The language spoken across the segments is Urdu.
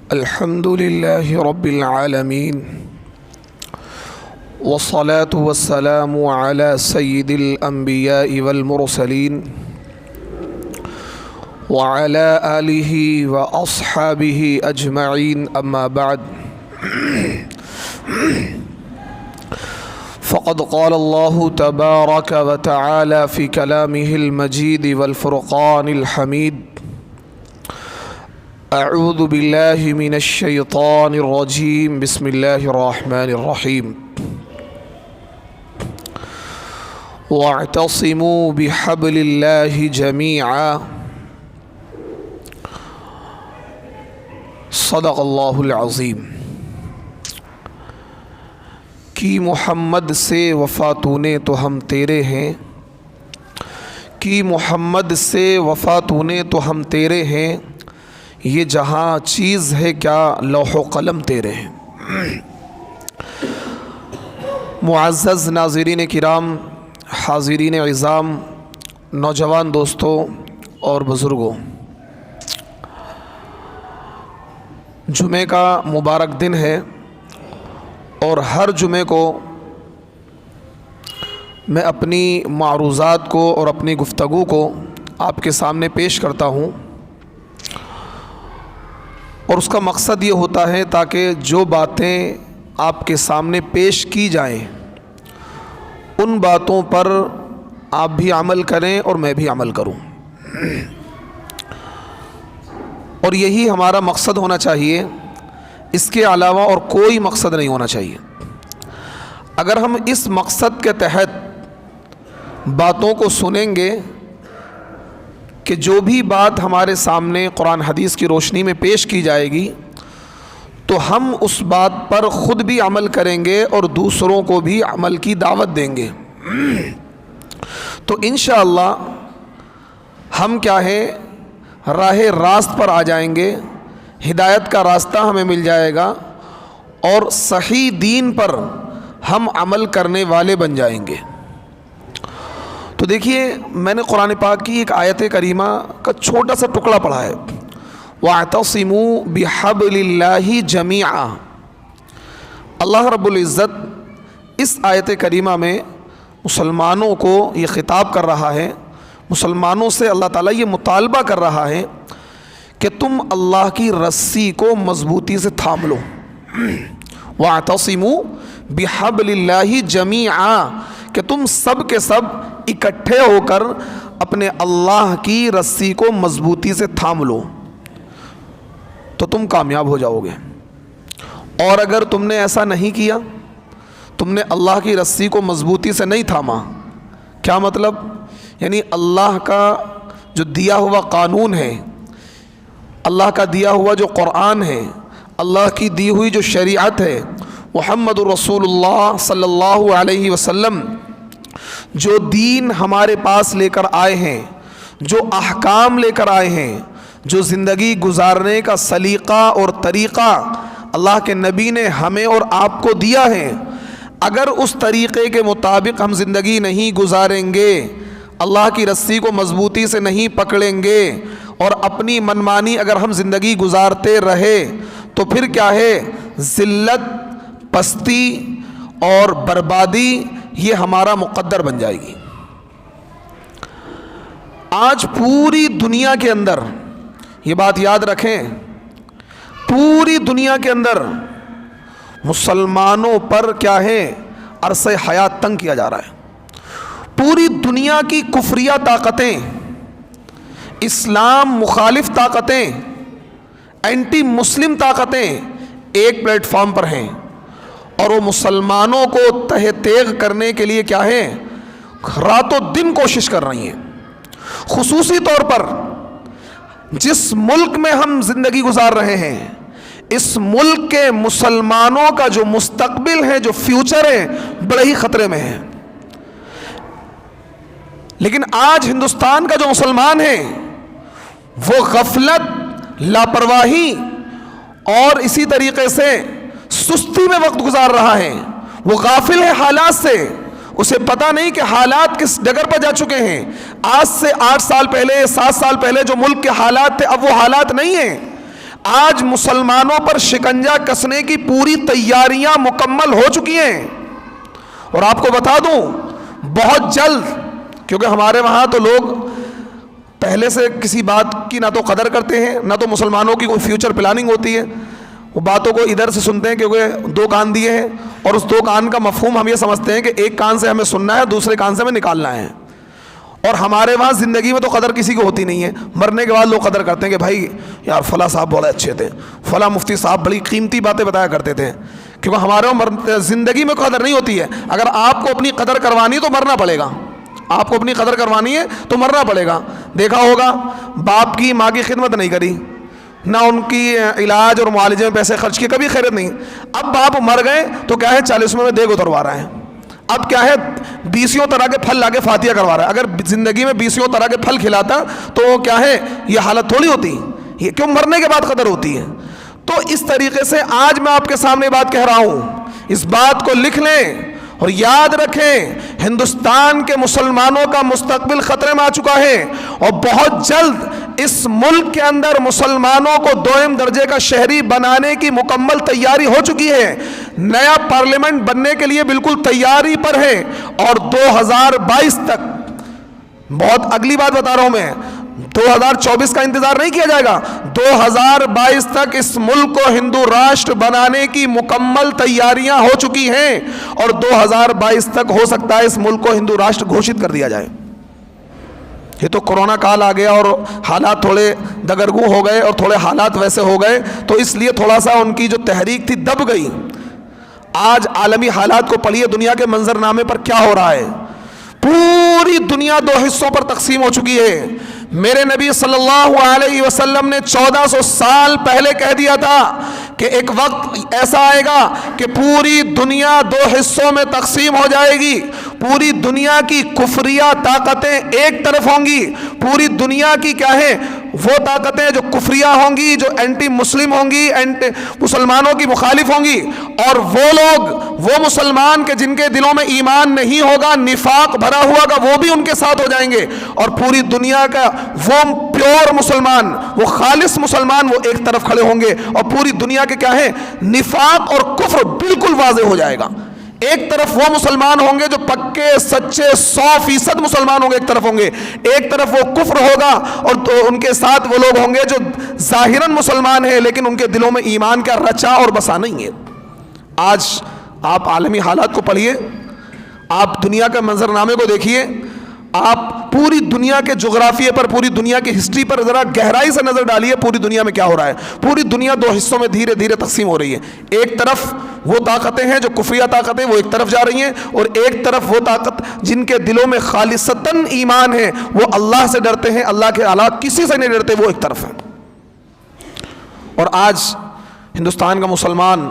الحمد لله رب العالمين والصلاة والسلام على سيد الأنبياء والمرسلين وعلى آله وأصحابه أجمعين أما بعد فقد قال الله تبارك وتعالى في كلامه المجيد والفرقان الحميد اعوذ باللہ من الشیطان الرجیم بسم اللہ الرحمن الرحیم واعتصموا بحبل اللہ جمیعا صدق اللہ العظیم۔ کی محمد سے وفا تو نے تو ہم تیرے ہیں، کی محمد سے وفا تو نے تو ہم تیرے ہیں، یہ جہاں چیز ہے کیا لوح و قلم تیرے ہیں۔ معزز ناظرین کرام، حاضرین عظام، نوجوان دوستوں اور بزرگوں، جمعے کا مبارک دن ہے اور ہر جمعے کو میں اپنی معروضات کو اور اپنی گفتگو کو آپ کے سامنے پیش کرتا ہوں، اور اس کا مقصد یہ ہوتا ہے تاکہ جو باتیں آپ کے سامنے پیش کی جائیں ان باتوں پر آپ بھی عمل کریں اور میں بھی عمل کروں، اور یہی ہمارا مقصد ہونا چاہیے، اس کے علاوہ اور کوئی مقصد نہیں ہونا چاہیے۔ اگر ہم اس مقصد کے تحت باتوں کو سنیں گے کہ جو بھی بات ہمارے سامنے قرآن حدیث کی روشنی میں پیش کی جائے گی تو ہم اس بات پر خود بھی عمل کریں گے اور دوسروں کو بھی عمل کی دعوت دیں گے، تو انشاءاللہ ہم کیا ہے راہ راست پر آ جائیں گے، ہدایت کا راستہ ہمیں مل جائے گا اور صحیح دین پر ہم عمل کرنے والے بن جائیں گے۔ تو دیکھیے، میں نے قرآن پاک کی ایک آیت کریمہ کا چھوٹا سا ٹکڑا پڑھا ہے، وَاعْتَصِمُوا بِحَبْلِ اللَّهِ جَمِيعًا۔ اللہ رب العزت اس آیت کریمہ میں مسلمانوں کو یہ خطاب کر رہا ہے، مسلمانوں سے اللہ تعالیٰ یہ مطالبہ کر رہا ہے کہ تم اللہ کی رسی کو مضبوطی سے تھام لو۔ وَاعْتَصِمُوا بِحَبْلِ اللَّهِ جَمِيعًا، کہ تم سب کے سب اکٹھے ہو کر اپنے اللہ کی رسی کو مضبوطی سے تھام لو تو تم کامیاب ہو جاؤ گے، اور اگر تم نے ایسا نہیں کیا، تم نے اللہ کی رسی کو مضبوطی سے نہیں تھاما، کیا مطلب؟ یعنی اللہ کا جو دیا ہوا قانون ہے، اللہ کا دیا ہوا جو قرآن ہے، اللہ کی دی ہوئی جو شریعت ہے، محمد رسول اللہ صلی اللہ علیہ وسلم جو دین ہمارے پاس لے کر آئے ہیں، جو احکام لے کر آئے ہیں، جو زندگی گزارنے کا سلیقہ اور طریقہ اللہ کے نبی نے ہمیں اور آپ کو دیا ہے، اگر اس طریقے کے مطابق ہم زندگی نہیں گزاریں گے، اللہ کی رسی کو مضبوطی سے نہیں پکڑیں گے اور اپنی منمانی اگر ہم زندگی گزارتے رہے تو پھر کیا ہے؟ ذلت، پستی اور بربادی یہ ہمارا مقدر بن جائے گی۔ آج پوری دنیا کے اندر یہ بات یاد رکھیں، پوری دنیا کے اندر مسلمانوں پر کیا ہے؟ عرصہ حیات تنگ کیا جا رہا ہے۔ پوری دنیا کی کفریہ طاقتیں، اسلام مخالف طاقتیں، اینٹی مسلم طاقتیں ایک پلیٹ فارم پر ہیں، اور وہ مسلمانوں کو تہ تیغ کرنے کے لیے کیا ہے؟ رات و دن کوشش کر رہی ہیں۔ خصوصی طور پر جس ملک میں ہم زندگی گزار رہے ہیں، اس ملک کے مسلمانوں کا جو مستقبل ہے، جو فیوچر ہے، بڑے ہی خطرے میں ہے۔ لیکن آج ہندوستان کا جو مسلمان ہے وہ غفلت، لاپرواہی اور اسی طریقے سے سستی میں وقت گزار رہا ہے، وہ غافل ہے حالات سے، اسے پتہ نہیں کہ حالات کس ڈگر پر جا چکے ہیں۔ آج سے 8 سال پہلے 7 سال پہلے جو ملک کے حالات تھے اب وہ حالات نہیں ہیں۔ آج مسلمانوں پر شکنجہ کسنے کی پوری تیاریاں مکمل ہو چکی ہیں. اور آپ کو بتا دوں بہت جلد، کیونکہ ہمارے وہاں تو لوگ پہلے سے کسی بات کی نہ تو قدر کرتے ہیں، نہ تو مسلمانوں کی کوئی فیوچر پلاننگ ہوتی ہے. وہ باتوں کو ادھر سے سنتے ہیں کیونکہ دو کان دیے ہیں، اور اس دو کان کا مفہوم ہم یہ سمجھتے ہیں کہ ایک کان سے ہمیں سننا ہے، دوسرے کان سے ہمیں نکالنا ہے. اور ہمارے وہاں زندگی میں تو قدر کسی کو ہوتی نہیں ہے، مرنے کے بعد لوگ قدر کرتے ہیں کہ بھائی یار فلاں صاحب بڑے اچھے تھے، فلاں مفتی صاحب بڑی قیمتی باتیں بتایا کرتے تھے. کیونکہ ہمارے وہاں زندگی میں قدر نہیں ہوتی ہے. اگر آپ کو اپنی قدر کروانی ہے تو مرنا پڑے گا، آپ کو اپنی قدر کروانی ہے تو مرنا پڑے گا. دیکھا ہوگا باپ کی ماں کی خدمت نہیں کری، نہ ان کی علاج اور معالجے میں پیسے خرچ کیے، کبھی خیرت نہیں. اب باپ مر گئے تو کیا ہے 40ویں میں دیگ اتروا رہا ہے. اب کیا ہے 20 طرح کے پھل لا کے فاتحہ کروا رہا ہے. اگر زندگی میں 20 طرح کے پھل کھلاتا تو کیا ہے یہ حالت تھوڑی ہوتی، یہ کیوں مرنے کے بعد قدر ہوتی ہے. تو اس طریقے سے آج میں آپ کے سامنے بات کہہ رہا ہوں، اس بات کو لکھ لیں اور یاد رکھیں، ہندوستان کے مسلمانوں کا مستقبل خطرے میں آ چکا ہے، اور بہت جلد اس ملک کے اندر مسلمانوں کو دوئم درجے کا شہری بنانے کی مکمل تیاری ہو چکی ہے. نیا پارلیمنٹ بننے کے لیے بالکل تیاری پر ہے، اور 2022 تک، بہت اگلی بات بتا رہا ہوں میں، 2024 کا انتظار نہیں کیا جائے گا، 2022 تک اس ملک کو ہندو راشٹر بنانے کی مکمل تیاریاں ہو چکی ہیں، اور 2022 تک ہو سکتا ہے اس ملک کو ہندو راشٹر گھوشت کر دیا جائے. یہ تو کرونا کال آ گیا اور حالات تھوڑے دگرگوں ہو گئے اور تھوڑے حالات ویسے ہو گئے، تو اس لیے تھوڑا سا ان کی جو تحریک تھی دب گئی. آج عالمی حالات کو پڑھیے، دنیا کے منظرنامے پر کیا ہو رہا ہے. پوری دنیا 2 حصوں پر تقسیم ہو چکی ہے. میرے نبی صلی اللہ علیہ وسلم نے 1400 سال پہلے کہہ دیا تھا کہ ایک وقت ایسا آئے گا کہ پوری دنیا 2 حصوں میں تقسیم ہو جائے گی. پوری دنیا کی کفریہ طاقتیں ایک طرف ہوں گی، پوری دنیا کی کیا ہے وہ طاقتیں جو کفریہ ہوں گی، جو اینٹی مسلم ہوں گی، مسلمانوں کی مخالف ہوں گی، اور وہ لوگ، وہ مسلمان کہ جن کے دلوں میں ایمان نہیں ہوگا، نفاق بھرا ہوا گا، وہ بھی ان کے ساتھ ہو جائیں گے. اور پوری دنیا کا وہ پیور مسلمان، وہ خالص مسلمان، وہ ایک طرف کھڑے ہوں گے، اور پوری دنیا کے کیا ہے نفاق اور کفر بالکل واضح ہو جائے گا. ایک طرف وہ مسلمان ہوں گے جو پکے سچے 100% مسلمان ہوں گے، ایک طرف ہوں گے، ایک طرف وہ کفر ہوگا، اور ان کے ساتھ وہ لوگ ہوں گے جو ظاہراً مسلمان ہیں لیکن ان کے دلوں میں ایمان کا رچا اور بسا نہیں ہے. آج آپ عالمی حالات کو پڑھیے، آپ دنیا کے منظرنامے کو دیکھیے، آپ پوری دنیا کے جغرافیے پر، پوری دنیا کی ہسٹری پر ذرا گہرائی سے نظر ڈالیے. پوری دنیا میں کیا ہو رہا ہے. پوری دنیا 2 حصوں میں دھیرے دھیرے تقسیم ہو رہی ہے. ایک طرف وہ طاقتیں ہیں جو کفریہ طاقتیں، وہ ایک طرف جا رہی ہیں، اور ایک طرف وہ طاقت جن کے دلوں میں خالصتاً ایمان ہے، وہ اللہ سے ڈرتے ہیں، اللہ کے علاوہ کسی سے نہیں ڈرتے، وہ ایک طرف ہیں. اور آج ہندوستان کا مسلمان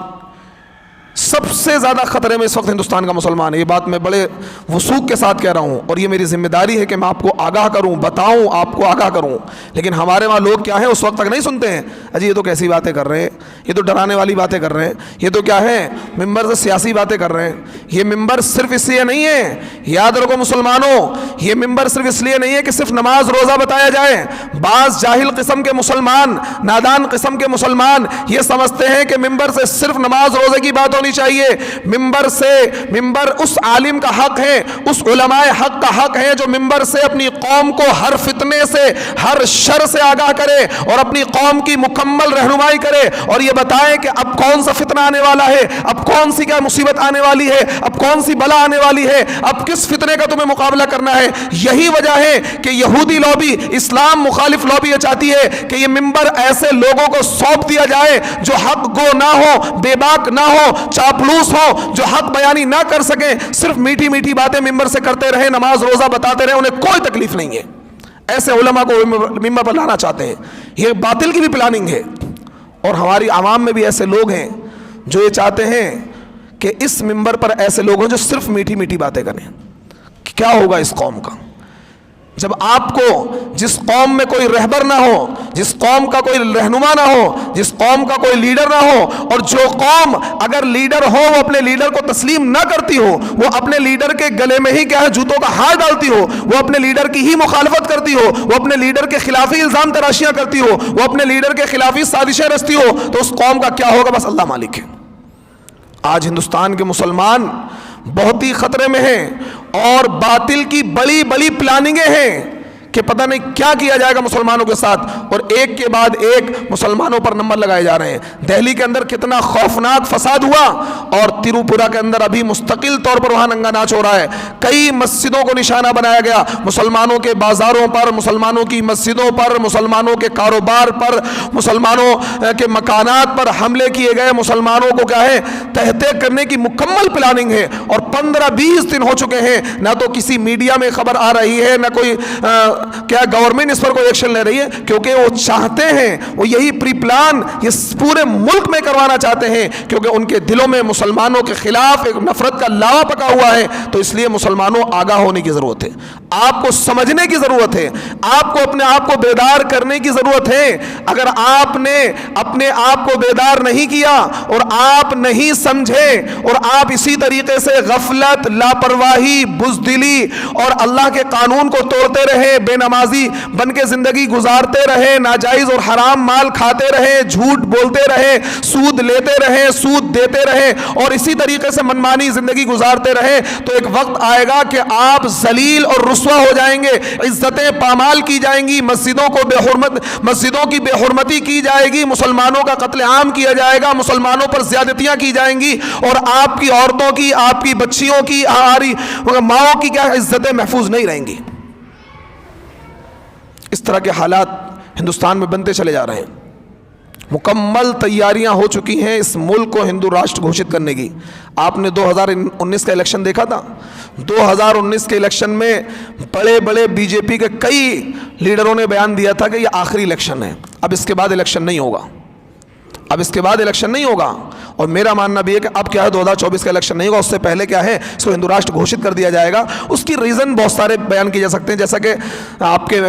سب سے زیادہ خطرے میں اس وقت ہندوستان کا مسلمان ہے. یہ بات میں بڑے وثوق کے ساتھ کہہ رہا ہوں، اور یہ میری ذمہ داری ہے کہ میں آپ کو آگاہ کروں، بتاؤں، آپ کو آگاہ کروں. لیکن ہمارے وہاں لوگ کیا ہیں اس وقت تک نہیں سنتے ہیں. اجی یہ تو کیسی باتیں کر رہے ہیں، یہ تو ڈرانے والی باتیں کر رہے ہیں، یہ تو کیا ہے ممبر سے سیاسی باتیں کر رہے ہیں. یہ ممبر صرف اس لیے نہیں ہے، یاد رکھو مسلمانوں، یہ ممبر صرف اس لیے نہیں ہے کہ صرف نماز روزہ بتایا جائے. بعض جاہل قسم کے مسلمان، نادان قسم کے مسلمان یہ سمجھتے ہیں کہ ممبر سے صرف نماز روزے کی بات ہونی چاہیے. ممبر اس عالم کا حق ہے، اس علماء حق کا حق ہے جو ممبر سے اپنی قوم کو ہر فتنے سے، ہر شر سے آگاہ کرے اور اپنی قوم کی مکمل رہنمائی کرے، اور یہ بتائے کہ اب کون سا فتنہ آنے والا ہے، اب کون سی کیا مصیبت آنے والی ہے، اب کون سی بلا آنے والی ہے، اب کس فتنے کا تمہیں مقابلہ کرنا ہے. یہی وجہ ہے کہ یہودی لابی، اسلام مخالف لابی یہ چاہتی ہے کہ یہ ممبر ایسے لوگوں کو سونپ دیا جائے جو حق گو نہ ہو، بے باک نہ ہو، چاپلوس ہو، جو حق بیانی نہ کر سکیں، صرف میٹھی میٹھی باتیں ممبر سے کرتے رہے، نماز روزہ بتاتے رہے، انہیں کوئی تکلیف نہیں ہے. ایسے علماء کو ممبر پر لانا چاہتے ہیں. یہ باطل کی بھی پلاننگ ہے، اور ہماری عوام میں بھی ایسے لوگ ہیں جو یہ چاہتے ہیں کہ اس ممبر پر ایسے لوگ ہیں جو صرف میٹھی میٹھی باتیں کریں. کیا ہوگا اس قوم کا؟ جب آپ کو جس قوم میں کوئی رہبر نہ ہو، جس قوم کا کوئی رہنما نہ ہو، جس قوم کا کوئی لیڈر نہ ہو، اور جو قوم اگر لیڈر ہو وہ اپنے لیڈر کو تسلیم نہ کرتی ہو، وہ اپنے لیڈر کے گلے میں ہی کیا ہے جوتوں کا ہار ڈالتی ہو، وہ اپنے لیڈر کی ہی مخالفت کرتی ہو، وہ اپنے لیڈر کے خلاف ہی الزام تراشیاں کرتی ہو، وہ اپنے لیڈر کے خلاف ہی سازشیں رچتی ہو، تو اس قوم کا کیا ہوگا بس اللہ مالک ہے۔ آج ہندوستان کے مسلمان بہت ہی خطرے میں ہیں، اور باطل کی بڑی بڑی پلاننگیں ہیں کہ پتہ نہیں کیا کیا جائے گا مسلمانوں کے ساتھ، اور ایک کے بعد ایک مسلمانوں پر نمبر لگائے جا رہے ہیں۔ دہلی کے اندر کتنا خوفناک فساد ہوا، اور تریپورہ کے اندر ابھی مستقل طور پر وہاں ننگا ناچ ہو رہا ہے۔ کئی مسجدوں کو نشانہ بنایا گیا، مسلمانوں کے بازاروں پر، مسلمانوں کی مسجدوں پر، مسلمانوں کے کاروبار پر، مسلمانوں کے مکانات پر حملے کیے گئے۔ مسلمانوں کو کیا ہے تہتے کرنے کی مکمل پلاننگ ہے، اور 15-20 دن ہو چکے ہیں، نہ تو کسی میڈیا میں خبر آ رہی ہے، نہ کوئی کیا گورنمنٹ اس پر کوئی ایکشن لے رہی ہے، کیونکہ وہ چاہتے ہیں، وہ یہی پری پلان یہ پورے ملک میں کروانا چاہتے ہیں، کیونکہ ان کے دلوں میں مسلمانوں کے خلاف ایک نفرت کا لاوا پکا ہوا ہے۔ تو اس لیے مسلمانوں آگاہ ہونے کی ضرورت ہے، آپ کو سمجھنے کی ضرورت ہے، آپ کو اپنے آپ کو بیدار کرنے کی ضرورت ہے۔ اگر آپ نے اپنے آپ کو بیدار نہیں کیا اور آپ نہیں سمجھے، اور آپ اسی طریقے سے غفلت، لاپرواہی، بزدلی اور اللہ کے قانون کو توڑتے رہے، بے نمازی بن کے زندگی گزارتے رہے، ناجائز اور حرام مال کھاتے رہے، جھوٹ بولتے رہے، سود لیتے رہے، سود دیتے رہے، اور اسی طریقے سے منمانی زندگی گزارتے رہے، تو ایک وقت آئے گا کہ آپ ذلیل اور رسوا ہو جائیں گے، عزتیں پامال کی جائیں گی، مسجدوں کی بے حرمتی کی جائے گی، مسلمانوں کا قتل عام کیا جائے گا، مسلمانوں پر زیادتیاں کی جائیں گی، اور آپ کی عورتوں کی، آپ کی بچیوں کی، ہماری ماؤں کی کیا عزتیں محفوظ نہیں رہیں گی۔ اس طرح کے حالات ہندوستان میں بنتے چلے جا رہے ہیں۔ مکمل تیاریاں ہو چکی ہیں اس ملک کو ہندو راشٹر گھوشت کرنے کی۔ آپ نے 2019 کا الیکشن دیکھا تھا، 2019 کے الیکشن میں بڑے بڑے بی جے پی کے کئی لیڈروں نے بیان دیا تھا کہ یہ آخری الیکشن ہے، اب اس کے بعد الیکشن نہیں ہوگا، اب اس کے بعد الیکشن نہیں ہوگا۔ اور میرا ماننا بھی ہے کہ اب کیا ہے 2024 کا الیکشن نہیں ہوگا، اس سے پہلے کیا ہے اس کو ہندو راشٹر گھوشت کر دیا جائے گا۔ اس کی ریزن بہت سارے بیان کیے جا سکتے ہیں، جیسا کہ آپ کے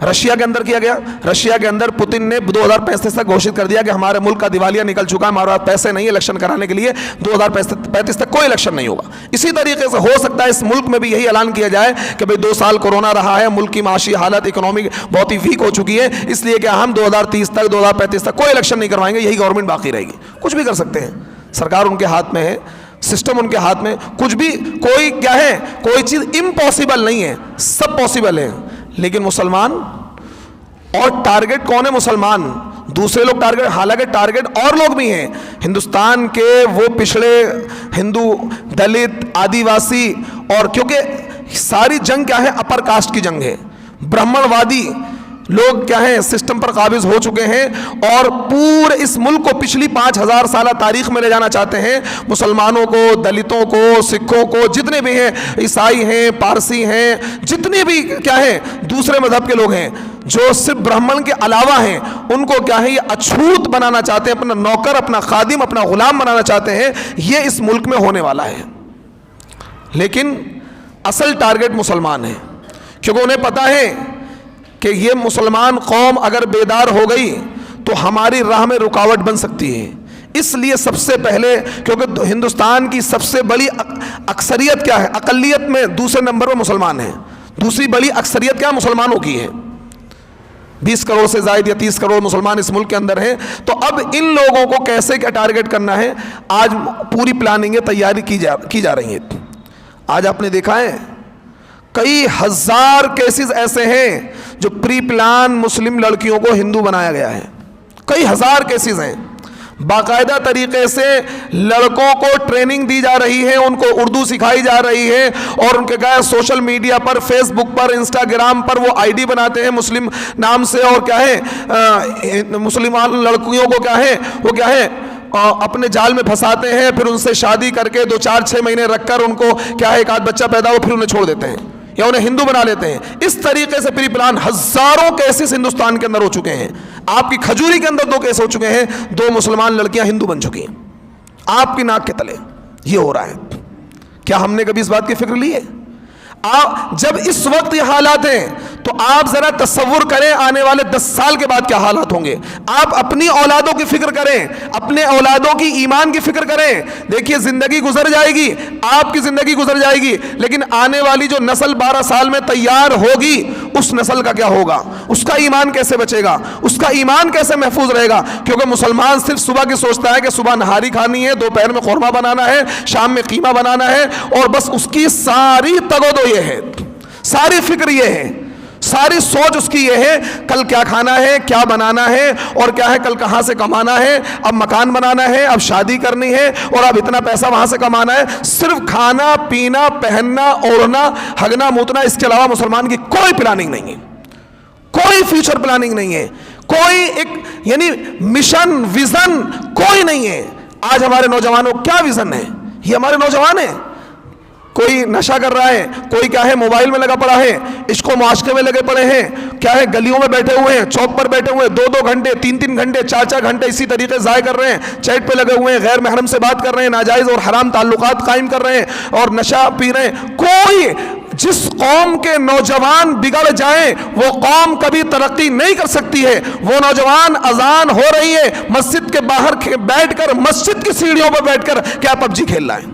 رشیا کے اندر کیا گیا، رشیا کے اندر پوتن نے 2035 تک گھوشت کر دیا کہ ہمارے ملک کا دیوالیہ نکل چکا ہے، ہمارے پاس پیسے نہیں الیکشن کرانے کے لیے، 2035 تک کوئی الیکشن نہیں ہوگا۔ اسی طریقے سے ہو سکتا ہے اس ملک میں بھی یہی اعلان کیا جائے کہ بھئی 2 سال کورونا رہا ہے، ملک کی معاشی حالت اکنامک بہت ہی ویک ہو چکی ہے، اس لیے کہ ہم 2030 تک 2035 تک کوئی الیکشن نہیں کروائیں گے، یہی گورنمنٹ باقی رہے گی۔ کچھ بھی کر سکتے ہیں، سرکار ان کے ہاتھ میں ہے، سسٹم ان کے ہاتھ میں، کچھ بھی کوئی کیا ہے کوئی چیز امپاسبل نہیں ہے، سب پاسبل ہے۔ لیکن مسلمان، اور ٹارگٹ کون ہے؟ مسلمان، دوسرے لوگ ٹارگٹ، حالانکہ ٹارگٹ اور لوگ بھی ہیں ہندوستان کے، وہ پچھڑے ہندو، دلت، آدی واسی، اور کیونکہ ساری جنگ کیا ہے اپر کاسٹ کی جنگ ہے، برہمن وادی لوگ کیا ہیں سسٹم پر قابض ہو چکے ہیں، اور پورے اس ملک کو پچھلی 5000 سالہ تاریخ میں لے جانا چاہتے ہیں، مسلمانوں کو، دلتوں کو، سکھوں کو، جتنے بھی ہیں، عیسائی ہیں، پارسی ہیں، جتنے بھی کیا ہیں دوسرے مذہب کے لوگ ہیں، جو صرف برہمن کے علاوہ ہیں، ان کو کیا ہے یہ اچھوت بنانا چاہتے ہیں، اپنا نوکر، اپنا خادم، اپنا غلام بنانا چاہتے ہیں۔ یہ اس ملک میں ہونے والا ہے، لیکن اصل ٹارگٹ مسلمان ہے، کیونکہ انہیں پتا ہے کہ یہ مسلمان قوم اگر بیدار ہو گئی تو ہماری راہ میں رکاوٹ بن سکتی ہے۔ اس لیے سب سے پہلے، کیونکہ ہندوستان کی سب سے بڑی اکثریت کیا ہے، اقلیت میں دوسرے نمبر پر مسلمان ہیں، دوسری بڑی اکثریت کیا مسلمانوں کی ہے، 20 کروڑ سے زائد یا 30 کروڑ مسلمان اس ملک کے اندر ہیں۔ تو اب ان لوگوں کو کیسے کیا ٹارگٹ کرنا ہے، آج پوری پلاننگ تیاری کی جا رہی ہے۔ آج آپ نے دیکھا ہے کئی ہزار کیسز ایسے ہیں جو پری پلان مسلم لڑکیوں کو ہندو بنایا گیا ہے، کئی ہزار کیسز ہیں۔ باقاعدہ طریقے سے لڑکوں کو ٹریننگ دی جا رہی ہے، ان کو اردو سکھائی جا رہی ہے، اور ان کے کیا ہے سوشل میڈیا پر، فیس بک پر، انسٹاگرام پر وہ آئی ڈی بناتے ہیں مسلم نام سے، اور کیا ہے مسلمان لڑکیوں کو کیا ہے وہ کیا ہے اپنے جال میں پھنساتے ہیں، پھر ان سے شادی کر کے 2-4-6 مہینے رکھ کر ان کو کیا ہے ایک آدھ بچہ پیدا ہو، پھر انہیں چھوڑ دیتے ہیں یا انہیں ہندو بنا لیتے ہیں۔ اس طریقے سے پری پلان ہزاروں کیسز ہندوستان کے اندر ہو چکے ہیں۔ آپ کی کھجوری کے اندر 2 کیس ہو چکے ہیں، 2 مسلمان لڑکیاں ہندو بن چکی ہیں، آپ کی ناک کے تلے یہ ہو رہا ہے۔ کیا ہم نے کبھی اس بات کی فکر لی ہے؟ جب اس وقت یہ حالات ہیں تو آپ ذرا تصور کریں آنے والے 10 سال کے بعد کیا حالات ہوں گے. آپ اپنی اولادوں کی فکر کریں, اپنے اولادوں کی ایمان کی فکر کریں. دیکھیے زندگی گزر جائے گی, آپ کی زندگی گزر جائے گی, لیکن آنے والی جو نسل 12 سال میں تیار ہوگی اس نسل کا کیا ہوگا, اس کا ایمان کیسے بچے گا, اس کا ایمان کیسے محفوظ رہے گا. کیونکہ مسلمان صرف صبح کی سوچتا ہے کہ صبح نہاری کھانی ہے, دوپہر میں قورمہ بنانا ہے, شام میں قیمہ بنانا ہے, اور بس اس کی ساری تگودو یہ ہے, ساری فکر یہ ہے, ساری سوچ اس کی یہ ہے کل کیا کھانا ہے, کیا بنانا ہے, اور کیا ہے کل کہاں سے کمانا ہے, اب مکان بنانا ہے, اب شادی کرنی ہے, اور اب اتنا پیسہ وہاں سے کمانا ہے. صرف کھانا پینا پہننا اوڑھنا ہگنا موتنا, اس کے علاوہ مسلمان کی کوئی پلاننگ نہیں ہے, کوئی فیوچر پلاننگ نہیں ہے, کوئی ایک یعنی مشن ویژن کوئی نہیں ہے. آج ہمارے نوجوانوں کیا ویژن ہے, یہ ہمارے نوجوان ہیں. کوئی نشہ کر رہا ہے, کوئی کیا ہے موبائل میں لگا پڑا ہے, عشق و معاشقے میں لگے پڑے ہیں, کیا ہے گلیوں میں بیٹھے ہوئے ہیں, چوک پر بیٹھے ہوئے ہیں, 2-2 گھنٹے 3-3 گھنٹے 4-4 گھنٹے اسی طریقے ضائع کر رہے ہیں, چیٹ پہ لگے ہوئے ہیں, غیر محرم سے بات کر رہے ہیں, ناجائز اور حرام تعلقات قائم کر رہے ہیں, اور نشہ پی رہے ہیں. کوئی جس قوم کے نوجوان بگڑ جائیں وہ قوم کبھی ترقی نہیں کر سکتی ہے. وہ نوجوان اذان ہو رہی ہے, مسجد کے باہر بیٹھ کر, مسجد کی سیڑھیوں پر بیٹھ کر کیا PUBG کھیل رہا ہے.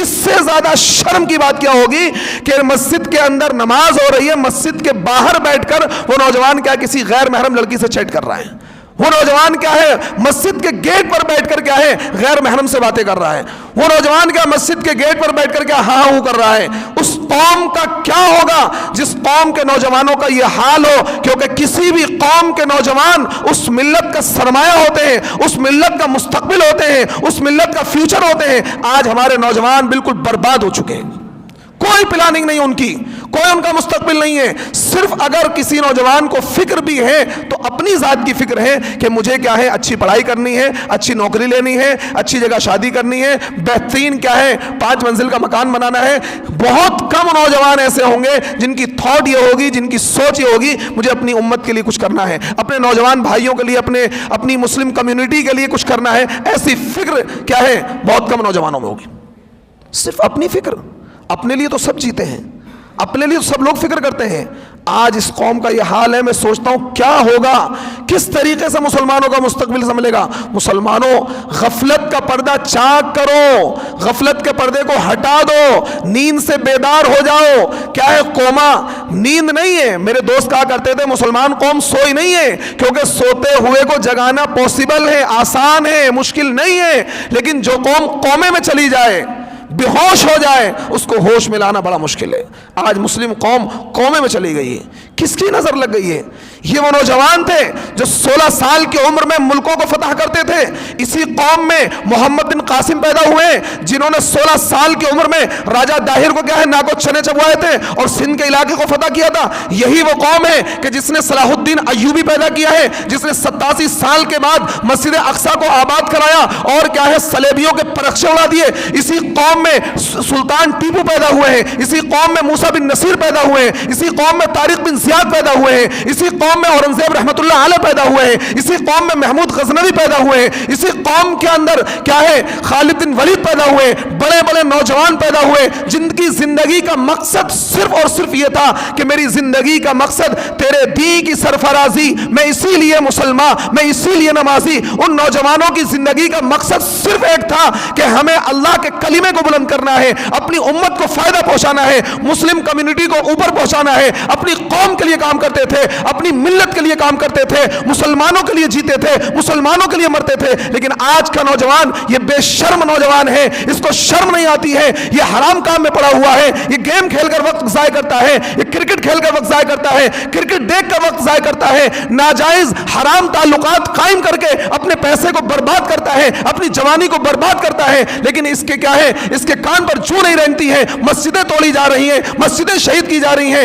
اس سے زیادہ شرم کی بات کیا ہوگی کہ مسجد کے اندر نماز ہو رہی ہے, مسجد کے باہر بیٹھ کر وہ نوجوان کیا کسی غیر محرم لڑکی سے چیٹ کر رہا ہے. وہ نوجوان کیا ہے مسجد کے گیٹ پر بیٹھ کر کیا ہے غیر محرم سے باتیں کر رہا ہے. وہ نوجوان کیا مسجد کے گیٹ پر بیٹھ کر کیا ہاں ہوں کر رہا ہے. اس قوم کا کیا ہوگا جس قوم کے نوجوانوں کا یہ حال ہو, کیونکہ کسی بھی قوم کے نوجوان اس ملت کا سرمایہ ہوتے ہیں, اس ملت کا مستقبل ہوتے ہیں, اس ملت کا فیوچر ہوتے ہیں. آج ہمارے نوجوان بالکل برباد ہو چکے ہیں, کوئی پلاننگ نہیں ان کی, کوئی ان کا مستقبل نہیں ہے. صرف اگر کسی نوجوان کو فکر بھی ہے تو اپنی ذات کی فکر ہے کہ مجھے کیا ہے اچھی پڑھائی کرنی ہے, اچھی نوکری لینی ہے, اچھی جگہ شادی کرنی ہے, بہترین کیا ہے 5 منزل کا مکان بنانا ہے. بہت کم نوجوان ایسے ہوں گے جن کی تھاٹ یہ ہوگی, جن کی سوچ یہ ہوگی مجھے اپنی امت کے لیے کچھ کرنا ہے, اپنے نوجوان بھائیوں کے لیے, اپنی مسلم کمیونٹی کے لیے کچھ کرنا ہے. ایسی فکر کیا ہے بہت کم نوجوانوں میں ہوگی. صرف اپنی فکر, اپنے لیے تو سب جیتے ہیں, اپنے لیے سب لوگ فکر کرتے ہیں. آج اس قوم کا یہ حال ہے, میں سوچتا ہوں کیا ہوگا, کس طریقے سے مسلمانوں کا مستقبل سنبھلے گا. مسلمانوں غفلت کا پردہ چاک کرو, غفلت کے پردے کو ہٹا دو, نیند سے بیدار ہو جاؤ. کیا ہے قوما نیند نہیں ہے. میرے دوست کہا کرتے تھے مسلمان قوم سوئی نہیں ہے, کیونکہ سوتے ہوئے کو جگانا پاسبل ہے, آسان ہے, مشکل نہیں ہے. لیکن جو قوم کومے میں چلی جائے, بے ہوش ہو جائے, اس کو ہوش میں لانا بڑا مشکل ہے. آج مسلم قوم کومے میں چلی گئی ہے. کس کی نظر لگ گئی ہے؟ یہ وہ نوجوان تھے جو 16 سال کی عمر میں ملکوں کو فتح کرتے تھے. اسی قوم میں محمد بن قاسم پیدا ہوئے جنہوں نے 16 سال کی عمر میں راجہ داہر کو کیا ہے ناگو چنے چبوائے تھے اور سندھ کے علاقے کو فتح کیا تھا. یہی وہ قوم ہے کہ جس نے صلاح الدین ایوبی پیدا کیا ہے, جس نے 87 سال کے بعد مسجد اقصی کو آباد کرایا اور کیا ہے صلیبیوں کے پرخشے اڑا دیے. اسی قوم میں سلطان ٹیپو پیدا ہوئے ہیں, اسی قوم میں موسیٰ بن نصیر پیدا ہوئے ہیں, اسی قوم میں طارق بن زیاد پیدا ہوئے ہیں, اسی قوم میں اورنگزیب رحمت اللہ علیہ پیدا ہوئے ہیں, اسی قوم میں محمود غزنوی پیدا ہوئے ہیں, اسی قوم کے اندر کیا ہے خالد بن ولید پیدا ہوئے. بڑے بڑے نوجوان پیدا ہوئے جن کی زندگی کا مقصد صرف اور صرف یہ تھا کہ میری زندگی کا مقصد تیرے دین کی سرفرازی, میں اسی لیے مسلمان, میں اسی لیے نمازی. ان نوجوانوں کی زندگی کا مقصد صرف ایک تھا کہ ہمیں اللہ کے کلمے کو بلند کرنا ہے, اپنی امت کو فائدہ پہنچانا ہے, مسلم کمیونٹی کو اوپر پہنچانا ہے. اپنی قوم کے لیے کام کرتے تھے, اپنی ملت کے لیے کام کرتے تھے, مسلمانوں کے لیے جیتے تھے, مسلمانوں کے لیے مرتے تھے. لیکن آج کا نوجوان یہ بے شرم نوجوان ہے, اس کو شرم نہیں آتی ہے, یہ حرام کام میں پڑا ہوا ہے, یہ گیم کھیل کر وقت ضائع کرتا ہے, یہ کرکٹ کھیل کر وقت ضائع کرتا ہے, کرکٹ دیکھ کر وقت ضائع کرتا ہے, ناجائز حرام تعلقات قائم کر کے اپنے پیسے کو برباد کرتا ہے, اپنی جوانی کو برباد کرتا ہے. لیکن اس کے کیا ہے, اس کے کان پر جو نہیں رہتی ہے, مسجدیں توڑی جا رہی ہیں, مسجدیں شہید کی جا رہی ہیں,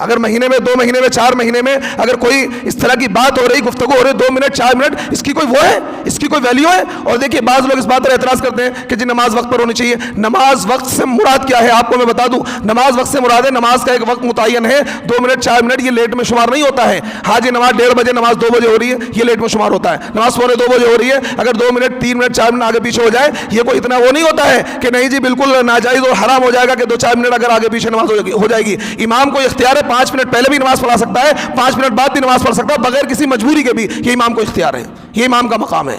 اگر مہینے میں 2 مہینے میں 4 مہینے میں اگر کوئی اس طرح کی بات ہو رہی, گفتگو ہو رہی 2 منٹ 4 منٹ, اس کی کوئی وہ ہے, اس کی کوئی ویلیو ہے؟ اور دیکھیے بعض لوگ اس بات پر اعتراض کرتے ہیں کہ جی نماز وقت پر ہونی چاہیے. نماز وقت سے مراد کیا ہے آپ کو میں بتا دوں. نماز وقت سے مراد ہے نماز کا ایک وقت متعین ہے, 2 منٹ 4 منٹ یہ لیٹ میں شمار نہیں ہوتا ہے. ہاں جی نماز 1:30 بجے نماز 2 بجے ہو رہی ہے, یہ لیٹ میں شمار ہوتا ہے. نماز 1:45 بجے ہو رہی ہے, اگر 2 منٹ 3 منٹ 4 منٹ آگے پیچھے ہو جائے, یہ کوئی اتنا وہ نہیں ہوتا ہے کہ نہیں جی بالکل ناجائز اور حرام ہو جائے گا کہ 2-4 منٹ اگر آگے پیچھے نماز ہو جائے گی. امام کو اختیار ہے 5 منٹ پہلے بھی نماز پڑھا سکتا ہے, 5 منٹ بعد بھی نماز پڑھ سکتا ہے بغیر کسی مجبوری کے بھی. یہ امام کو اختیار ہے, یہ امام کا مقام ہے.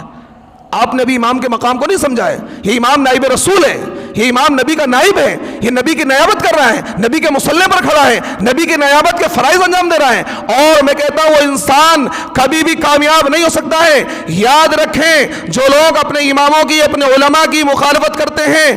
آپ نے بھی امام کے مقام کو نہیں سمجھا ہے. یہ امام نائب رسول ہے, یہ امام نبی کا نائب ہے, یہ نبی کی نیابت کر رہا ہے, نبی کے مصلی پر کھڑا ہے, نبی کی نیابت کے فرائض انجام دے رہا ہے. اور میں کہتا ہوں وہ انسان کبھی بھی کامیاب نہیں ہو سکتا ہے. یاد رکھیں جو لوگ اپنے اماموں کی, اپنے علماء کی مخالفت کرتے ہیں,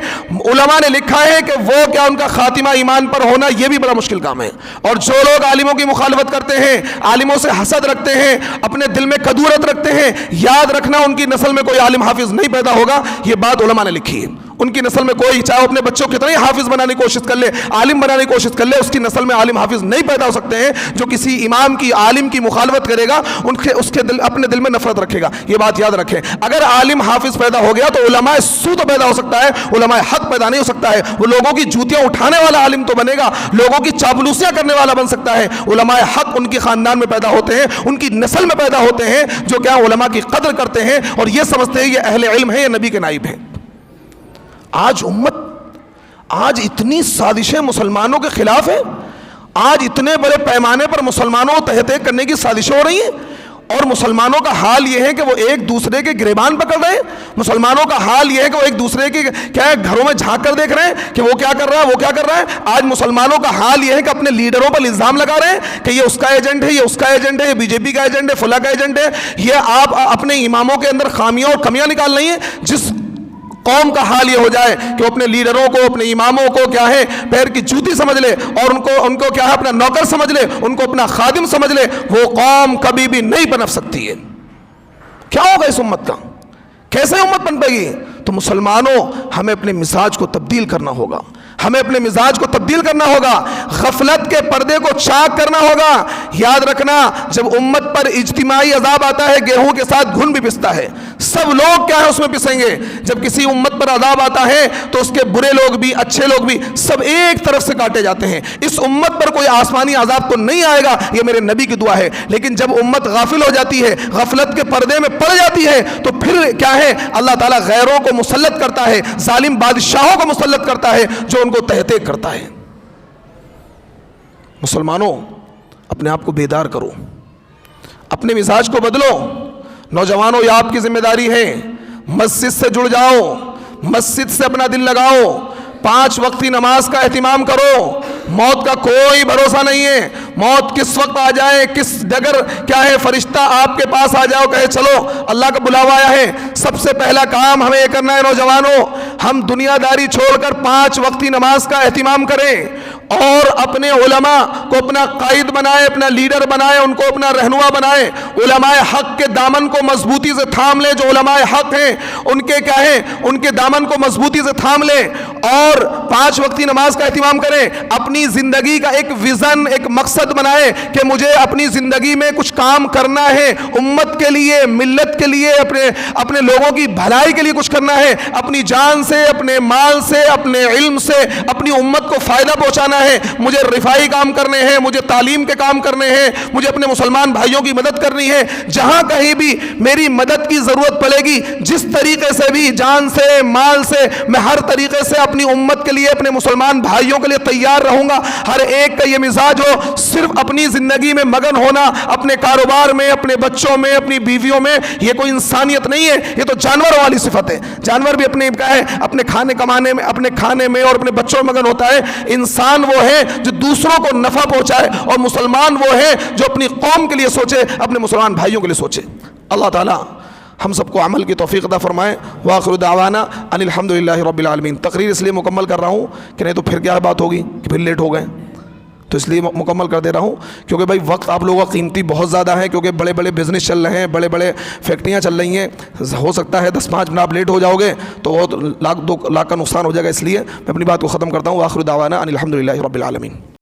علماء نے لکھا ہے کہ وہ کیا ان کا خاتمہ ایمان پر ہونا یہ بھی بڑا مشکل کام ہے. اور جو لوگ عالموں کی مخالفت کرتے ہیں, عالموں سے حسد رکھتے ہیں, اپنے دل میں کدورت رکھتے ہیں, یاد رکھنا ان کی نسل میں کوئی عالم حافظ نہیں پیدا ہوگا. یہ بات علماء نے لکھی ہے. ان کی نسل میں کوئی, چاہے اپنے بچوں کو کتنے حافظ بنانے کی کوشش کر لے, عالم بنانے کی کوشش کر لے, اس کی نسل میں عالم حافظ نہیں پیدا ہو سکتے ہیں. جو کسی امام کی, عالم کی مخالفت کرے گا اس کے اپنے دل میں نفرت رکھے گا. یہ بات یاد رکھیں. اگر عالم حافظ پیدا ہو گیا تو علماء سو تو پیدا ہو سکتا ہے, علماء حق پیدا نہیں ہو سکتا ہے. وہ لوگوں کی جوتیاں اٹھانے والا عالم تو بنے گا, لوگوں کی چاپلوسیاں کرنے والا بن سکتا ہے. علماء حق ان کے خاندان میں پیدا ہوتے ہیں, ان کی نسل میں پیدا ہوتے ہیں جو کیا علماء کی قدر کرتے ہیں اور یہ سمجھتے ہیں یہ اہل علم ہیں, یہ نبی کے نائب ہیں. آج اتنی سازشیں مسلمانوں کے خلاف ہیں, آج اتنے بڑے پیمانے پر مسلمانوں کو تہہ کرنے کی سازشیں ہو رہی ہیں, اور مسلمانوں کا حال یہ ہے کہ وہ ایک دوسرے کے گریبان پکڑ رہے ہیں. مسلمانوں کا حال یہ ہے کہ وہ ایک دوسرے کے کیا ہے گھروں میں جھانک کر دیکھ رہے ہیں کہ وہ کیا کر رہا ہے, وہ کیا کر رہا ہے. آج مسلمانوں کا حال یہ ہے کہ اپنے لیڈروں پر الزام لگا رہے ہیں کہ یہ اس کا ایجنٹ ہے, یہ اس کا ایجنٹ ہے, یہ بی جے پی کا ایجنٹ ہے, فلاں کا ایجنٹ ہے. یہ آپ اپنے اماموں کے اندر خامیاں اور کمیاں نکال رہی ہیں. جس قوم کا حال یہ ہو جائے کہ اپنے لیڈروں کو, اپنے اماموں کو کیا ہے پیر کی جوتی سمجھ لے, اور ان کو کیا ہے اپنا نوکر سمجھ لے, ان کو اپنا خادم سمجھ لے, وہ قوم کبھی بھی نہیں پنپ سکتی ہے. کیا ہوگا اس امت کا, کیسے امت پنپے گی؟ تو مسلمانوں ہمیں اپنے مزاج کو تبدیل کرنا ہوگا, ہمیں اپنے مزاج کو تبدیل کرنا ہوگا, غفلت کے پردے کو چاک کرنا ہوگا. یاد رکھنا جب امت پر اجتماعی عذاب آتا ہے گیہوں کے ساتھ گھن بھی پستا ہے. سب لوگ کیا ہے اس میں پسیں گے. جب کسی امت پر عذاب آتا ہے تو اس کے برے لوگ بھی اچھے لوگ بھی سب ایک طرف سے کاٹے جاتے ہیں. اس امت پر کوئی آسمانی عذاب تو نہیں آئے گا, یہ میرے نبی کی دعا ہے. لیکن جب امت غافل ہو جاتی ہے, غفلت کے پردے میں پڑ جاتی ہے, تو پھر کیا ہے اللہ تعالیٰ غیروں کو مسلط کرتا ہے, ظالم بادشاہوں کو مسلط کرتا ہے جو ان کو تہتے کرتا ہے. مسلمانوں اپنے آپ کو بیدار کرو, اپنے مزاج کو بدلو. نوجوانوں یہ آپ کی ذمہ داری ہے, مسجد سے جڑ جاؤ, مسجد سے اپنا دل لگاؤ, 5 وقتی نماز کا اہتمام کرو. موت کا کوئی بھروسہ نہیں ہے, موت کس وقت آ جائے, کس ڈگر کیا ہے فرشتہ آپ کے پاس آ جاؤ کہے چلو اللہ کا بلاوا آیا ہے. سب سے پہلا کام ہمیں یہ کرنا ہے نوجوانوں, ہم دنیا داری چھوڑ کر 5 وقتی نماز کا اہتمام کریں, اور اپنے علماء کو اپنا قائد بنائے, اپنا لیڈر بنائے, ان کو اپنا رہنما بنائے. علماء حق کے دامن کو مضبوطی سے تھام لیں. جو علماء حق ہیں ان کے کیا ہے, ان کے دامن کو مضبوطی سے تھام لیں, اور 5 وقتی نماز کا اہتمام کریں. اپنی زندگی کا ایک ویژن, ایک مقصد بنائے کہ مجھے اپنی زندگی میں کچھ کام کرنا ہے, امت کے لیے, ملت کے لیے, اپنے لوگوں کی بھلائی کے لیے کچھ کرنا ہے. اپنی جان سے, اپنے مال سے, اپنے علم سے اپنی امت کو فائدہ پہنچانا ہے. مجھے رفائی کام کرنے ہیں, مجھے تعلیم کے کام کرنے ہیں, مجھے اپنے مسلمان بھائیوں کی مدد کرنی ہے. جہاں کہیں بھی میری مدد کی ضرورت پڑے گی, جس طریقے سے بھی, جان سے, مال سے, میں ہر طریقے سے اپنی امت کے لیے, اپنے مسلمان بھائیوں کے لیے تیار رہوں گا. ہر ایک کا یہ مزاج ہو, صرف اپنی زندگی میں مگن ہونا, اپنے کاروبار میں, اپنے بچوں میں, اپنی بیویوں میں. یہ کوئی انسانیت نہیں ہے, یہ تو جانور والی صفت ہے. جانور بھی اپنے کیا ہے, اپنے کھانے کمانے میں, اپنے کھانے میں اور اپنے بچوں میں مگن ہوتا ہے. انسان وہ ہے جو دوسروں کو نفع پہنچائے, اور مسلمان وہ ہے جو اپنی قوم کے لیے سوچے, اپنے مسلمان بھائیوں کے لیے سوچے. اللہ تعالیٰ ہم سب کو عمل کی توفیق عطا فرمائے. وآخر دعوانا ان الحمدللہ رب العالمین. تقریر اس لیے مکمل کر رہا ہوں کہ نہیں تو پھر کیا بات ہوگی کہ پھر لیٹ ہو گئے, تو اس لیے مکمل کر دے رہا ہوں کیونکہ بھائی وقت آپ لوگوں کا قیمتی بہت زیادہ ہے, کیونکہ بڑے بڑے بزنس چل رہے ہیں, بڑے بڑے فیکٹریاں چل رہی ہیں. ہو سکتا ہے 10-5 منٹ آپ لیٹ ہو جاؤ گے تو بہت 1-2 لاکھ کا نقصان ہو جائے گا. اس لیے میں اپنی بات کو ختم کرتا ہوں. وآخر دعوانا ان الحمدللہ رب العالمین.